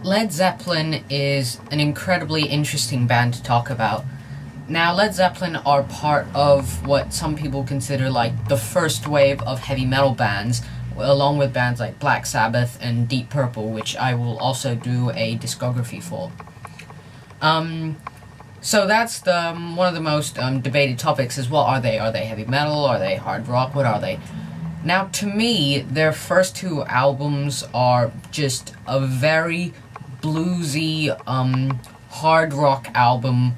Led Zeppelin is an incredibly interesting band to talk about. Now, Led Zeppelin are part of what some people consider like the first wave of heavy metal bands, along with bands like Black Sabbath and Deep Purple, which I will also do a discography for. So that's one of the most debated topics is, what are they? Are they heavy metal? Are they hard rock? What are they? Now, to me, their first two albums are just a very bluesy, hard rock album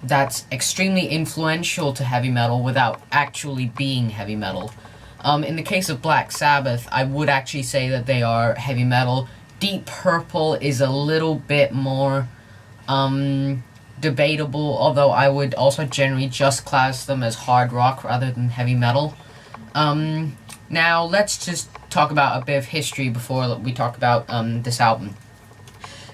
that's extremely influential to heavy metal without actually being heavy metal. In the case of Black Sabbath, I would actually say that they are heavy metal. Deep Purple is a little bit more debatable, although I would also generally just class them as hard rock rather than heavy metal. Now, let's just talk about a bit of history before we talk about this album.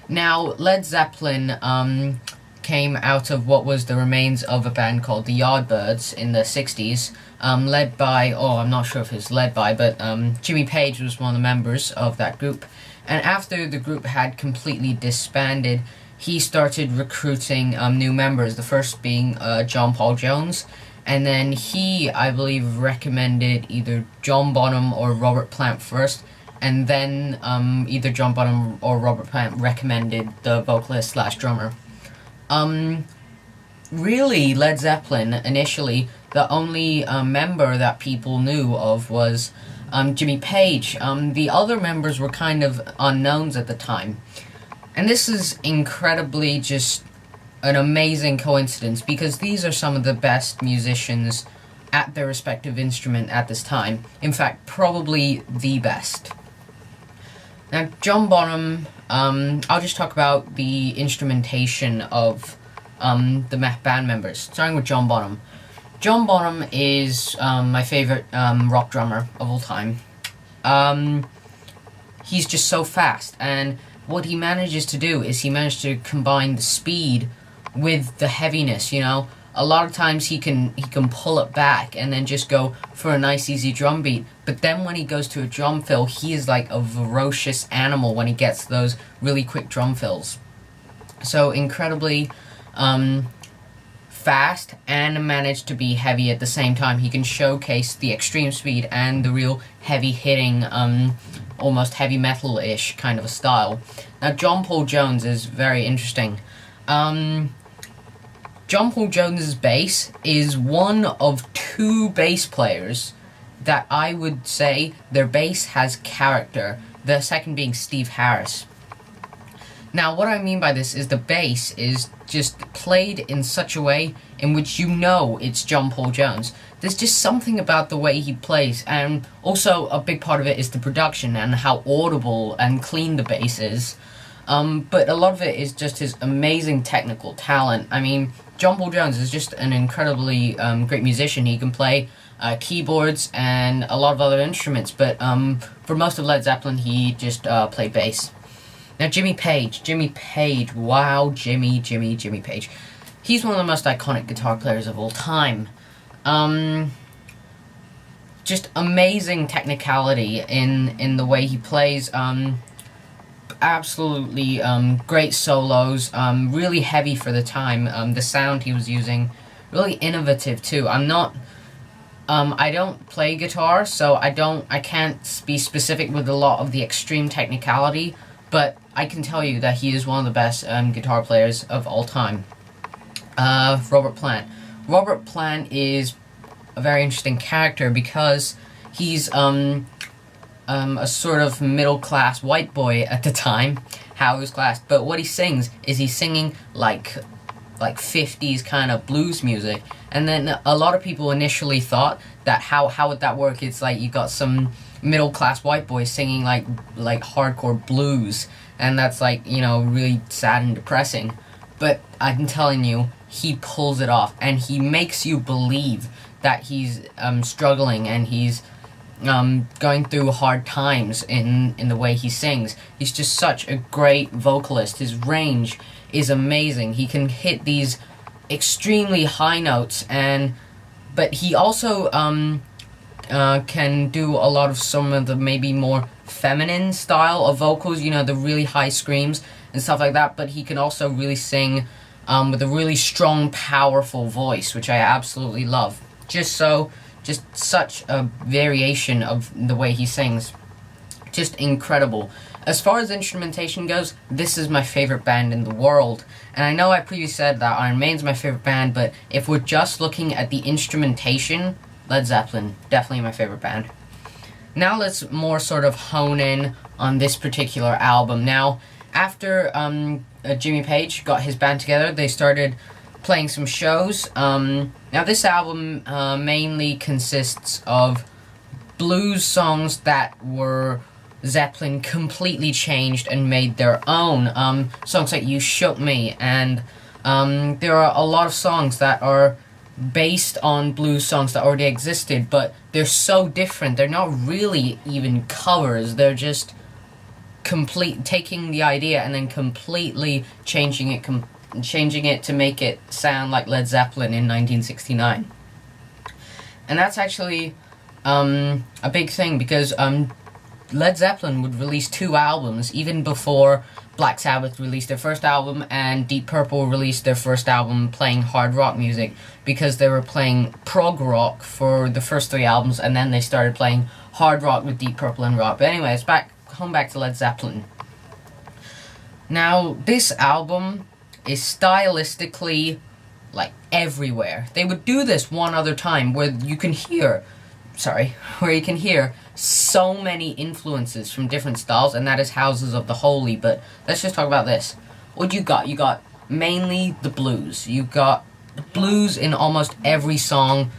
Now, Led Zeppelin came out of what was the remains of a band called the Yardbirds in the 60s, led by, I'm not sure if it's led by, but Jimmy Page was one of the members of that group. And after the group had completely disbanded, he started recruiting new members, the first being John Paul Jones. And then he, I believe, recommended either John Bonham or Robert Plant first, and then either John Bonham or Robert Plant recommended the vocalist / drummer. Really, Led Zeppelin, initially, the only member that people knew of was Jimmy Page. The other members were kind of unknowns at the time. And this is incredibly just an amazing coincidence, because these are some of the best musicians at their respective instrument at this time. In fact, probably the best. Now, John Bonham, I'll just talk about the instrumentation of the band members, starting with John Bonham. John Bonham is my favorite rock drummer of all time. He's just so fast, and what he manages to do is he managed to combine the speed with the heaviness, you know. A lot of times he can pull it back and then just go for a nice easy drum beat, but then when he goes to a drum fill, he is like a ferocious animal when he gets those really quick drum fills. So incredibly fast, and managed to be heavy at the same time. He can showcase the extreme speed and the real heavy hitting, almost heavy metal-ish kind of a style. Now, John Paul Jones is very interesting. John Paul Jones's bass is one of two bass players that I would say their bass has character, the second being Steve Harris. Now, what I mean by this is the bass is just played in such a way in which you know it's John Paul Jones. There's just something about the way he plays, and also a big part of it is the production and how audible and clean the bass is. But a lot of it is just his amazing technical talent. I mean, John Paul Jones is just an incredibly great musician. He can play keyboards and a lot of other instruments, but for most of Led Zeppelin, he just played bass. Now, Jimmy Page, wow, Jimmy Page. He's one of the most iconic guitar players of all time. Just amazing technicality in the way he plays. Absolutely great solos, really heavy for the time. The sound he was using, really innovative too. I don't play guitar, so I can't be specific with a lot of the extreme technicality, but I can tell you that he is one of the best guitar players of all time. Robert Plant. Robert Plant is a very interesting character because he's a sort of middle-class white boy at the time, how he was classed. But what he sings is he's singing like 50s kind of blues music. And then a lot of people initially thought that how would that work? It's like you got some middle-class white boy singing like hardcore blues, and that's like, you know, really sad and depressing. But I'm telling you, he pulls it off, and he makes you believe that he's struggling and he's going through hard times in the way he sings. He's just such a great vocalist. His range is amazing. He can hit these extremely high notes, but he also can do a lot of some of the maybe more feminine style of vocals, you know, the really high screams, and stuff like that, but he can also really sing with a really strong, powerful voice, which I absolutely love. Just such a variation of the way he sings. Just incredible. As far as instrumentation goes, this is my favorite band in the world. And I know I previously said that Iron Maiden's my favorite band, but if we're just looking at the instrumentation, Led Zeppelin, definitely my favorite band. Now let's more sort of hone in on this particular album. Now, after Jimmy Page got his band together, they started playing some shows. Now this album mainly consists of blues songs that were Zeppelin completely changed and made their own. Songs like You Shook Me, and there are a lot of songs that are based on blues songs that already existed, but they're so different. They're not really even covers. They're just taking the idea and then completely changing it to make it sound like Led Zeppelin in 1969. And that's actually a big thing, because Led Zeppelin would release 2 albums even before Black Sabbath released their first album and Deep Purple released their first album playing hard rock music, because they were playing prog rock for the first 3 albums, and then they started playing hard rock with Deep Purple and rock. But anyways, back to Led Zeppelin. Now, this album is stylistically, like, everywhere. They would do this one other time where you can hear so many influences from different styles, and that is Houses of the Holy. But let's just talk about this. What you got mainly the blues. You got the blues in almost every song.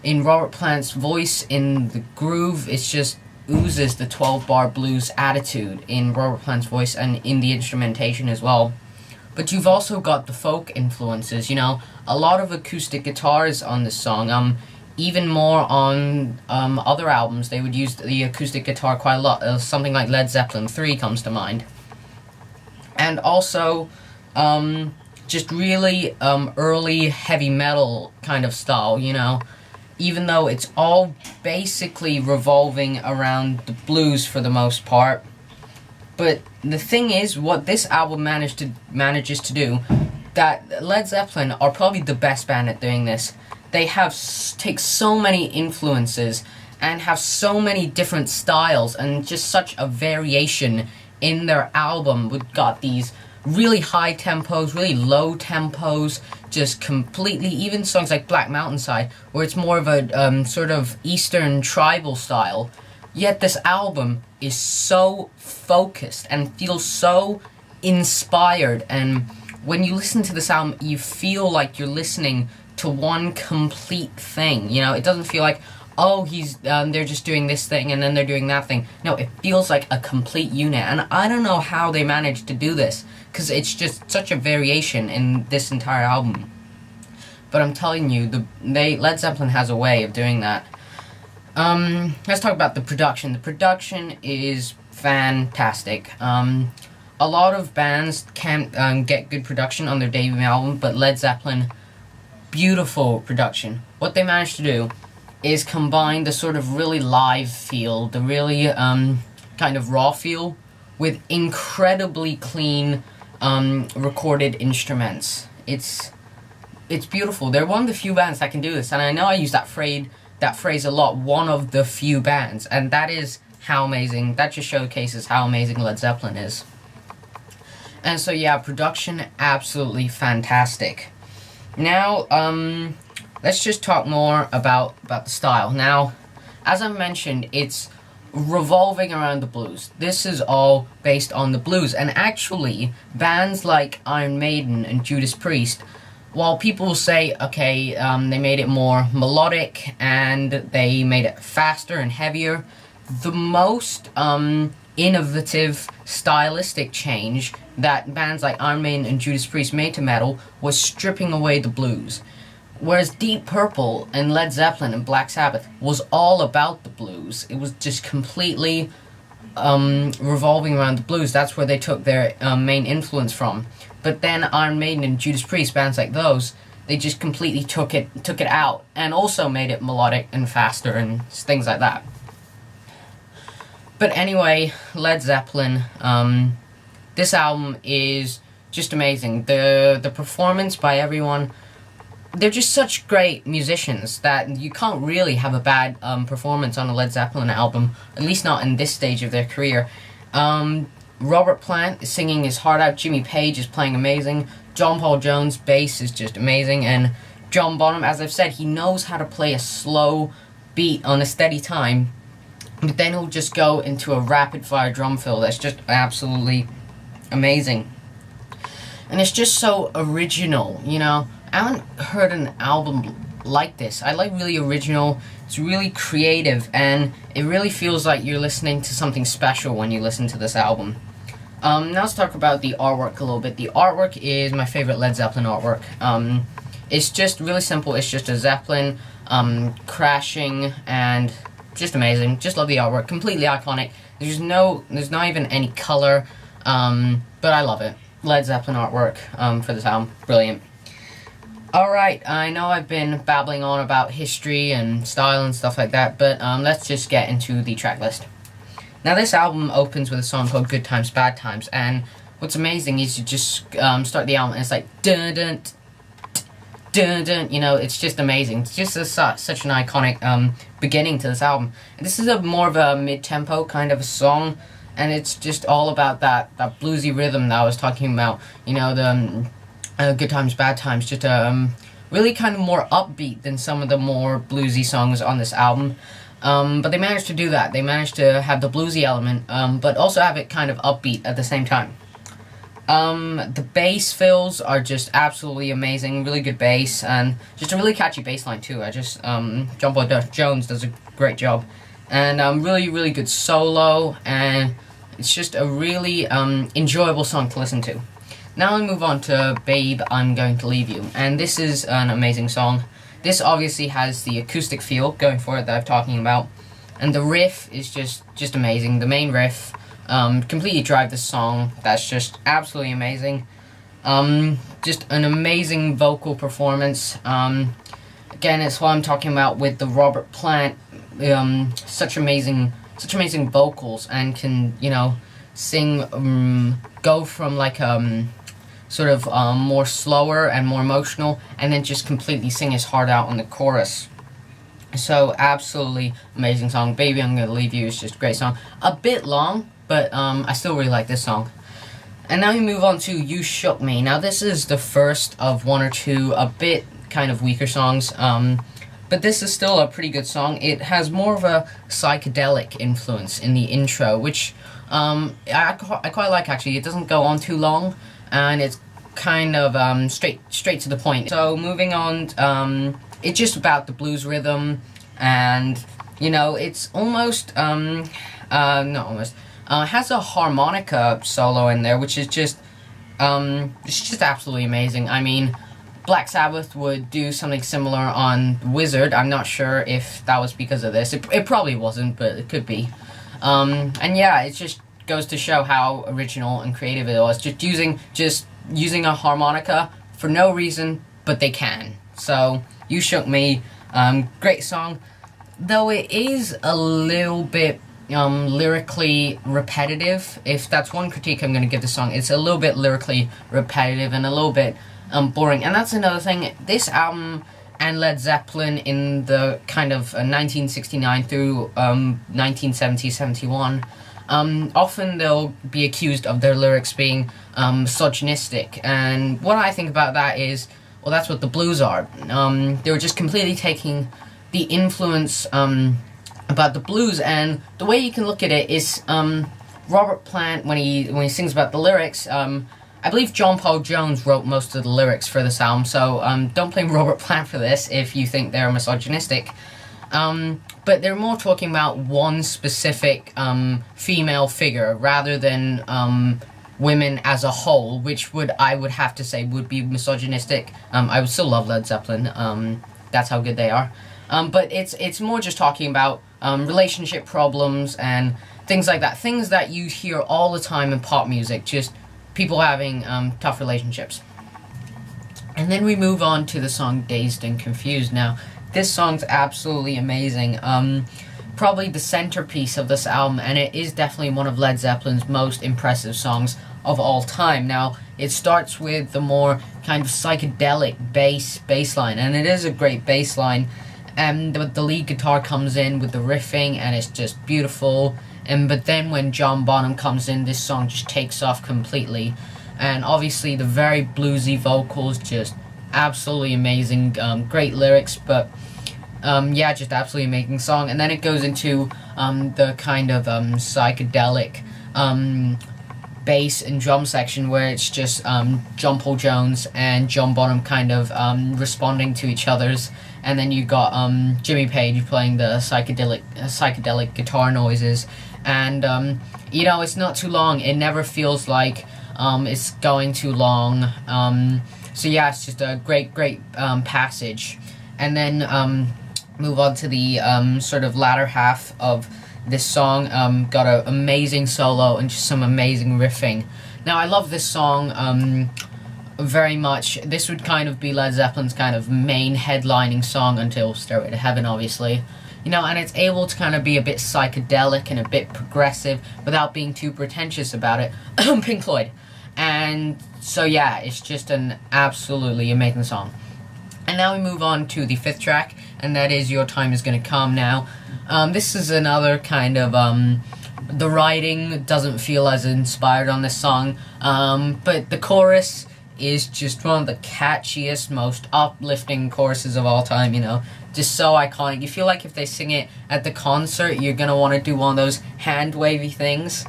In Robert Plant's voice, in the groove, it's just oozes the 12-bar blues attitude in Robert Plant's voice and in the instrumentation as well. But you've also got the folk influences, you know, a lot of acoustic guitars on this song. Even more on other albums, they would use the acoustic guitar quite a lot. Something like Led Zeppelin 3 comes to mind. And also, just really early heavy metal kind of style, you know. Even though it's all basically revolving around the blues for the most part. But the thing is, what this album manages to do, that Led Zeppelin are probably the best band at doing this. They take so many influences and have so many different styles and just such a variation in their album. We've got these really high tempos, really low tempos, just completely, even songs like Black Mountainside, where it's more of a sort of Eastern tribal style. Yet this album is so focused and feels so inspired, and when you listen to this album, you feel like you're listening to one complete thing. You know, it doesn't feel like, oh, they're just doing this thing and then they're doing that thing. No, it feels like a complete unit, and I don't know how they managed to do this, because it's just such a variation in this entire album. But I'm telling you, Led Zeppelin has a way of doing that. Let's talk about the production. The production is fantastic. A lot of bands can't get good production on their debut album, but Led Zeppelin, beautiful production. What they managed to do is combine the sort of really live feel, the really kind of raw feel, with incredibly clean recorded instruments. It's beautiful. They're one of the few bands that can do this, and I know I use that phrase a lot, one of the few bands, and that is how amazing, that just showcases how amazing Led Zeppelin is. And so yeah, production, absolutely fantastic. Now, let's just talk more about the style. Now, as I mentioned, it's revolving around the blues. This is all based on the blues, and actually, bands like Iron Maiden and Judas Priest, while people say, okay, they made it more melodic and they made it faster and heavier, the most innovative stylistic change that bands like Iron Maiden and Judas Priest made to metal was stripping away the blues. Whereas Deep Purple and Led Zeppelin and Black Sabbath was all about the blues. It was just completely revolving around the blues. That's where they took their main influence from. But then Iron Maiden and Judas Priest, bands like those, they just completely took it out and also made it melodic and faster and things like that. But anyway, Led Zeppelin, this album is just amazing. The performance by everyone, they're just such great musicians that you can't really have a bad performance on a Led Zeppelin album, at least not in this stage of their career. Robert Plant is singing his heart out, Jimmy Page is playing amazing, John Paul Jones' bass is just amazing, and John Bonham, as I've said, he knows how to play a slow beat on a steady time, but then he'll just go into a rapid-fire drum fill that's just absolutely amazing. And it's just so original, you know. I haven't heard an album like this. I like really original, it's really creative, and it really feels like you're listening to something special when you listen to this album. Now let's talk about the artwork a little bit. The artwork is my favorite Led Zeppelin artwork. It's just really simple. It's just a Zeppelin crashing, and just amazing. Just love the artwork. Completely iconic. There's not even any color, but I love it. Led Zeppelin artwork for this album. Brilliant. Alright, I know I've been babbling on about history and style and stuff like that, but let's just get into the track list. Now, this album opens with a song called Good Times, Bad Times, and what's amazing is you just start the album and it's like dun dun dun dun, you know, it's just amazing. It's just such an iconic beginning to this album. And this is more of a mid-tempo kind of a song, and it's just all about that bluesy rhythm that I was talking about, you know, the Good Times, Bad Times, just really kind of more upbeat than some of the more bluesy songs on this album. But they managed to do that. They managed to have the bluesy element, but also have it kind of upbeat at the same time. The bass fills are just absolutely amazing, really good bass, and just a really catchy bass line too. John Paul Jones does a great job. And really, really good solo, and it's just a really enjoyable song to listen to. Now we move on to Babe, I'm Going to Leave You, and this is an amazing song. This obviously has the acoustic feel going for it that I'm talking about, and the riff is just amazing. The main riff completely drives the song. That's just absolutely amazing. Just an amazing vocal performance. Again, it's what I'm talking about with the Robert Plant. Such amazing vocals, and can, you know, sing, go from like sort of more slower and more emotional, and then just completely sing his heart out on the chorus. So absolutely amazing song. Baby, I'm Gonna Leave You is just a great song. A bit long, but I still really like this song. And now we move on to You Shook Me. Now this is the first of one or two a bit kind of weaker songs, but this is still a pretty good song. It has more of a psychedelic influence in the intro, which I quite like, actually. It doesn't go on too long, and it's kind of straight to the point. So moving on, it's just about the blues rhythm, and, you know, it's almost, not almost, has a harmonica solo in there, which is just, it's just absolutely amazing. I mean, Black Sabbath would do something similar on Wizard. I'm not sure if that was because of this. It probably wasn't, but it could be. And yeah, it just goes to show how original and creative it was. Just using a harmonica for no reason, but they can. So, You Shook Me, great song. Though it is a little bit lyrically repetitive. If that's one critique I'm going to give the song, it's a little bit lyrically repetitive and a little bit boring. And that's another thing. This album and Led Zeppelin in the kind of 1969 through 1970-71, often they'll be accused of their lyrics being misogynistic. And what I think about that is, well, that's what the blues are. They were just completely taking the influence about the blues, and the way you can look at it is Robert Plant, when he sings about the lyrics, I believe John Paul Jones wrote most of the lyrics for this album, so don't blame Robert Plant for this if you think they're misogynistic. But they're more talking about one specific female figure rather than women as a whole, which I would have to say would be misogynistic. I would still love Led Zeppelin. That's how good they are. But it's more just talking about relationship problems and things like that. Things that you hear all the time in pop music, just people having tough relationships. And then we move on to the song Dazed and Confused. Now, this song's absolutely amazing. Probably the centerpiece of this album, and it is definitely one of Led Zeppelin's most impressive songs of all time. Now, it starts with the more kind of psychedelic bass line, and it is a great bass line. And the lead guitar comes in with the riffing, and it's just beautiful. But then when John Bonham comes in, this song just takes off completely. And obviously the very bluesy vocals, just absolutely amazing. Great lyrics, but yeah, just absolutely amazing song. And then it goes into the kind of psychedelic bass and drum section, where it's just John Paul Jones and John Bonham kind of responding to each other's. And then you got Jimmy Page playing the psychedelic guitar noises. And you know, it's not too long. It never feels like it's going too long. So yeah, it's just a great passage. And then move on to the sort of latter half of this song. Got an amazing solo and just some amazing riffing. Now, I love this song very much. This would kind of be Led Zeppelin's kind of main headlining song until Stairway to Heaven, obviously. You know, and it's able to kind of be a bit psychedelic and a bit progressive without being too pretentious about it. Pink Floyd. And so yeah, it's just an absolutely amazing song. And now we move on to the 5th track, and that is Your Time Is Gonna Come. Now, this is another kind of, the writing doesn't feel as inspired on this song, but the chorus is just one of the catchiest, most uplifting choruses of all time, you know. Just so iconic. You feel like if they sing it at the concert, you're gonna want to do one of those hand-wavy things.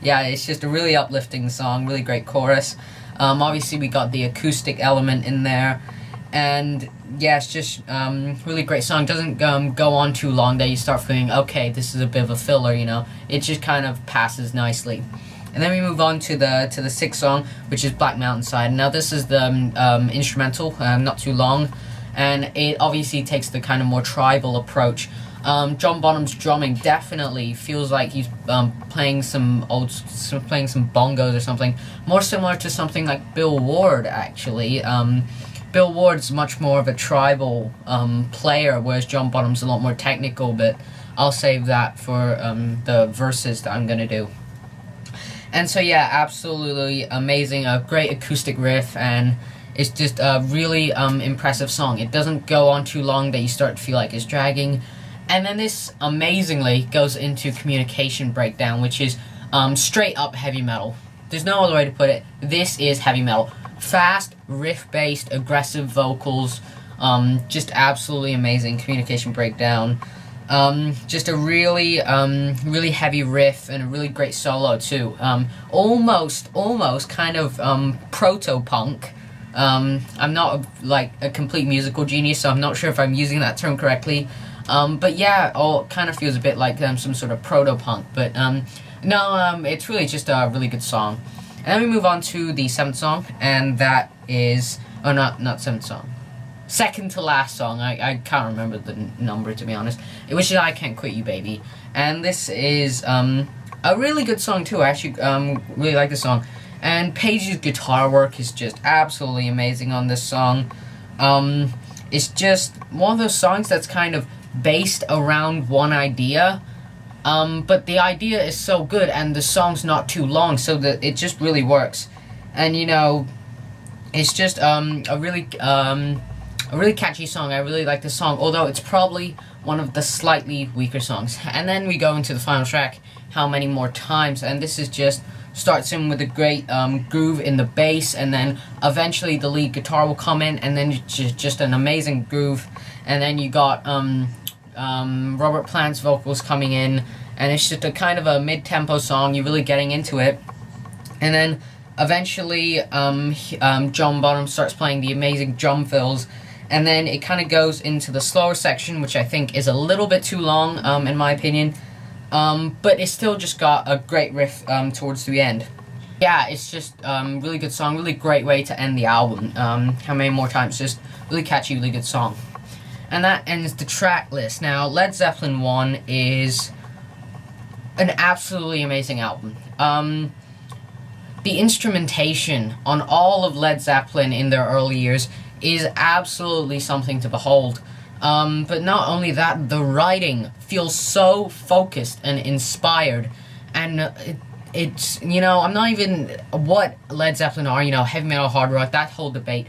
Yeah, it's just a really uplifting song, really great chorus. Obviously, we got the acoustic element in there. And yeah, it's just really great song. Doesn't go on too long that you start feeling, okay, this is a bit of a filler, you know. It just kind of passes nicely. And then we move on to the 6th song, which is Black Mountainside. Now, this is the instrumental, not too long, and it obviously takes the kind of more tribal approach. John Bonham's drumming definitely feels like he's playing some bongos or something, more similar to something like Bill Ward, actually. Bill Ward's much more of a tribal player, whereas John Bonham's a lot more technical, but I'll save that for the verses that I'm going to do. And so yeah, absolutely amazing, a great acoustic riff, and it's just a really impressive song. It doesn't go on too long that you start to feel like it's dragging. And then this amazingly goes into Communication Breakdown, which is straight up heavy metal. There's no other way to put it. This is heavy metal. Fast, riff-based, aggressive vocals, just absolutely amazing. Communication Breakdown. Just a really heavy riff and a really great solo too. Almost kind of proto-punk. I'm not like a complete musical genius, so I'm not sure if I'm using that term correctly. But yeah, it kind of feels a bit like some sort of proto-punk. But no, it's really just a really good song. And then we move on to the 7th song, and that is, oh, not 7th song. Second to last song. I can't remember the number, to be honest. Which is I Can't Quit You, Baby. And this is a really good song too. I actually really like this song. And Page's guitar work is just absolutely amazing on this song. It's just one of those songs that's kind of based around one idea. But the idea is so good, and the song's not too long, so that it just really works. And you know, it's just a really catchy song. I really like this song, although it's probably one of the slightly weaker songs. And then we go into the final track, How Many More Times, and this is just starts in with a great groove in the bass, and then eventually the lead guitar will come in, and then just an amazing groove. And then you got Robert Plant's vocals coming in, and it's just a kind of a mid-tempo song. You're really getting into it. And then eventually John Bonham starts playing the amazing drum fills, and then it kind of goes into the slower section, which I think is a little bit too long, in my opinion. But it's still just got a great riff towards the end. Yeah, it's just really good song, really great way to end the album. How Many More Times, just really catchy, really good song. And that ends the track list. Now, Led Zeppelin 1 is an absolutely amazing album. The instrumentation on all of Led Zeppelin in their early years is absolutely something to behold. But not only that, the writing feels so focused and inspired, and it's, you know, I'm not even what Led Zeppelin are, you know, heavy metal, hard rock, that whole debate.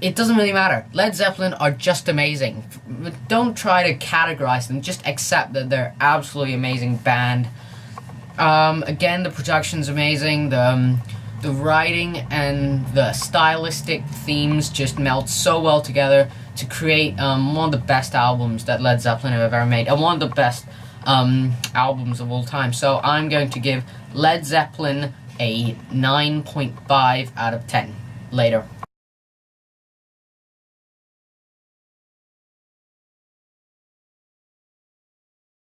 It doesn't really matter. Led Zeppelin are just amazing. Don't try to categorize them. Just accept that they're absolutely amazing band. Again, the production's amazing. The writing and the stylistic themes just melt so well together to create one of the best albums that Led Zeppelin have ever made, and one of the best albums of all time. So I'm going to give Led Zeppelin a 9.5 out of 10. Later.